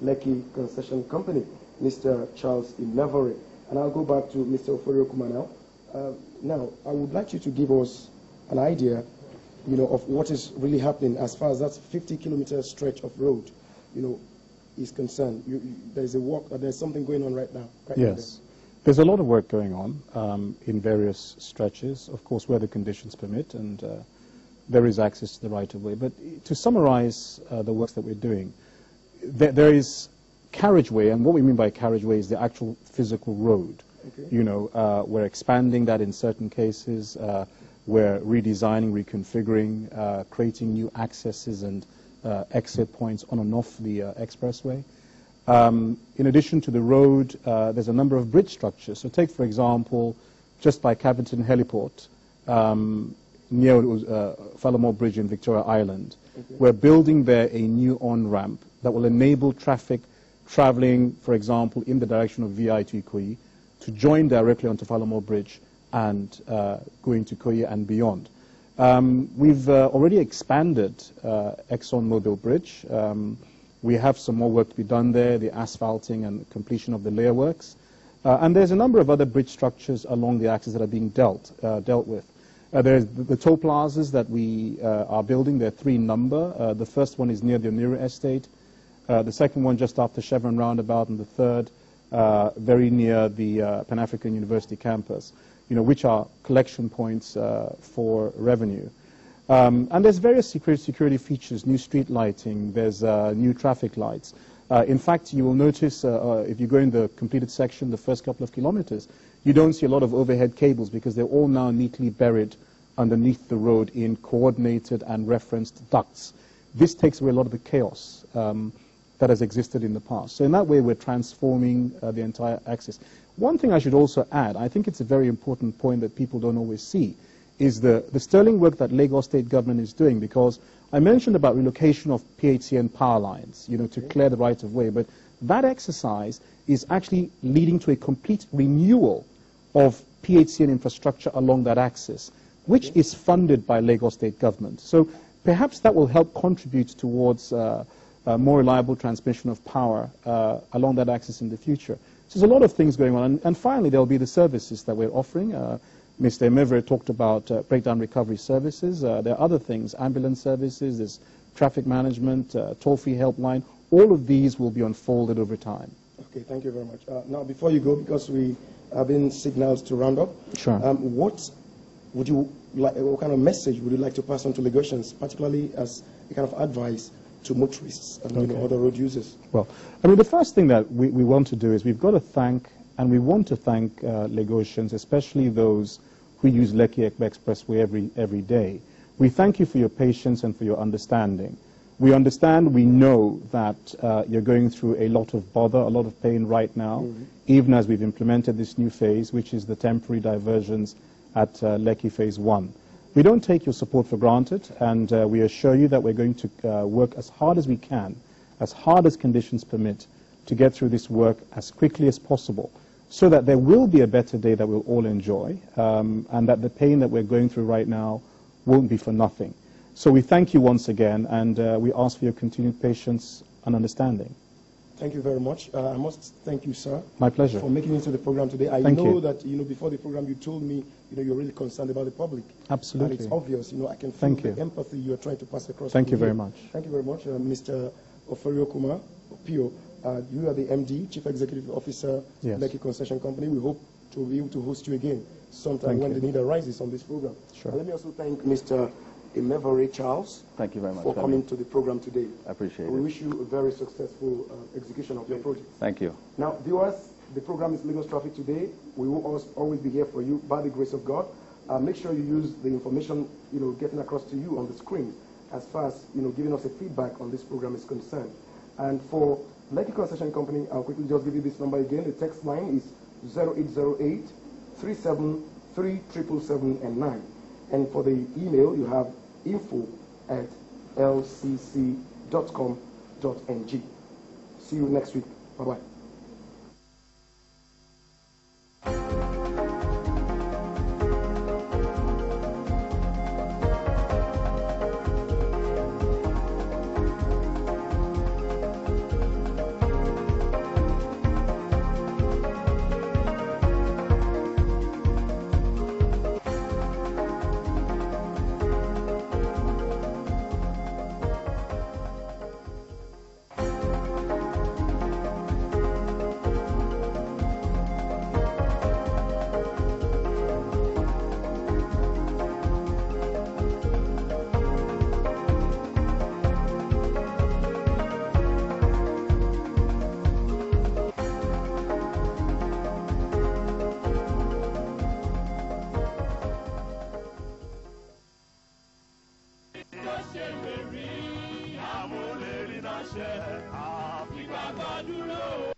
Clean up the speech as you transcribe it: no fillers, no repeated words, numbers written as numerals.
Lekki Concession Company, Mr. Charles Imevore. And I'll go back to Mr. Oforiokuma now. Now, I would like you to give us an idea, of what is really happening as far as that 50-kilometer stretch of road, is concerned. There's something going on right now. Yes. There's a lot of work going on in various stretches, of course, where the conditions permit, and there is access to the right-of-way. But to summarize the works that we're doing, there is carriageway, and what we mean by carriageway is the actual physical road. Okay. We're expanding that in certain cases. We're redesigning, reconfiguring, creating new accesses and exit points on and off the expressway. In addition to the road, there's a number of bridge structures. So take, for example, just by Caverton Heliport, near Fallamore Bridge in Victoria Island. Okay. We're building there a new on-ramp that will enable traffic traveling, for example, in the direction of VI to Ikoyi to join directly onto Fallamore Bridge and going to Ikoyi and beyond. We've already expanded ExxonMobil Bridge. We have some more work to be done there, the asphalting and completion of the layer works. And there's a number of other bridge structures along the axis that are being dealt with. There's the toll plazas that we are building. There are 3 in number. The first one is near the Oniru Estate. The second one just after Chevron Roundabout, and the third very near the Pan-African University campus, which are collection points for revenue. And there's various security features, new street lighting, there's new traffic lights. In fact, you will notice if you go in the completed section, the first couple of kilometers, you don't see a lot of overhead cables because they're all now neatly buried underneath the road in coordinated and referenced ducts. This takes away a lot of the chaos that has existed in the past. So in that way, we're transforming the entire axis. One thing I should also add, I think it's a very important point that people don't always see, is the sterling work that Lagos State government is doing, because I mentioned about relocation of PHCN power lines, to clear the right of way, but that exercise is actually leading to a complete renewal of PHCN infrastructure along that axis, which is funded by Lagos State government. So perhaps that will help contribute towards more reliable transmission of power along that axis in the future. So there's a lot of things going on. And finally, there will be the services that we're offering. Mr. Imevore talked about breakdown recovery services. There are other things, ambulance services, there's traffic management, toll-free helpline. All of these will be unfolded over time. Okay, thank you very much. Now, before you go, because we have been signaled to round up, sure. What kind of message would you like to pass on to Lagosians, particularly as a kind of advice to motorists and other road users? Well, I mean, the first thing that we want to do is we've got to thank, and we want to thank Lagosians, especially those who use Lekki Expressway every day. We thank you for your patience and for your understanding. We understand, we know that you're going through a lot of bother, a lot of pain right now, even as we've implemented this new phase, which is the temporary diversions at Lekki Phase 1. We don't take your support for granted, and we assure you that we're going to work as hard as we can, as hard as conditions permit, to get through this work as quickly as possible, so that there will be a better day that we'll all enjoy, and that the pain that we're going through right now won't be for nothing. So we thank you once again, and we ask for your continued patience and understanding. Thank you very much. I must thank you, sir. My pleasure. For making it to the program today. I know that, before the program you told me, you're really concerned about the public. Absolutely. And it's obvious, I can feel the empathy you're trying to pass across. Thank you very much. Thank you very much, Mr. Oforiokuma, Opuiyo. You are the MD, Chief Executive Officer, Lekki Concession Company. We hope to be able to host you again sometime when the need arises on this program. Sure. Let me also thank Mr. Imevore Charles. Thank you very much for coming to the program today. I appreciate it. We wish you a very successful execution of your project. Thank you. Now, viewers, the program is Lagos Traffic Today. We will always be here for you by the grace of God. Make sure you use the information getting across to you on the screen as far as giving us a feedback on this program is concerned. And for Lekki Concession Company, I'll quickly just give you this number again. The text line is 0808 373 777 and for the email, you have info@lcc.com.ng. See you next week. Bye-bye. gbọ́dúró.